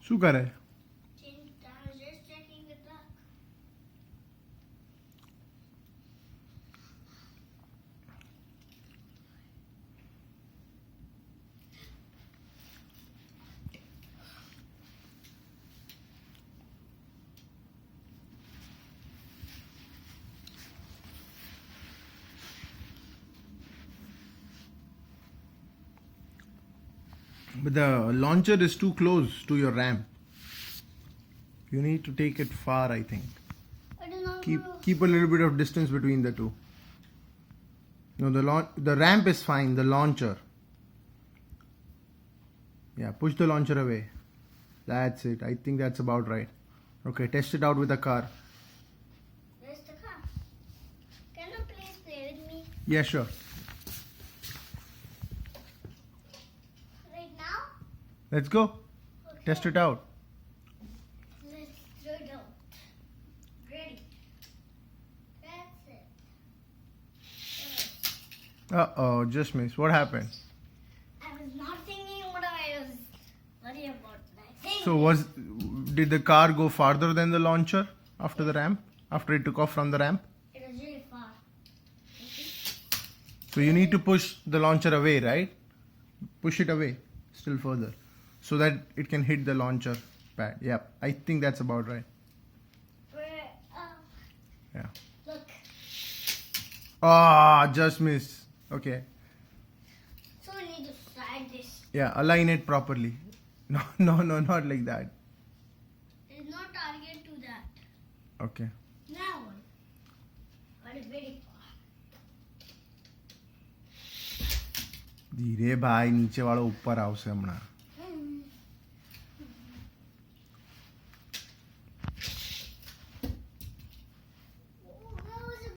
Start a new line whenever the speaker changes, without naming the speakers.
શું કરે?
Just checking the clock.
But the launcher is too close to your ramp. You need to take it far, I think.
I don't know.
Keep a little bit of distance between the two. No, the ramp is fine. The launcher. Yeah, push the launcher away. That's it. I think that's about right. Okay, test it out with a car.
Where's the car? Can you please play with me
Yeah, sure.
right now?
Let's go.
Okay.
Test it out.
Let's throw it out. Ready? That's it.
Uh-oh, just missed. What happened?
I was not thinking what I was worried about.
So did the car go farther than the launcher after the ramp? After it took off from the ramp?
It was really far.
So you need to push the launcher away, right? Push it away still further so that it can hit the launcher pad. Yeah, I think that's about right.
Where,
Yeah.
look.
Ah, just missed. Okay.
So we need to slide this.
Yeah, align it properly. No, not like that.
There's no target to that.
Okay.
Now what? But it's very far.
ધીરે ભાઈ નીચે વાળો ઉપર આવશે હમણાં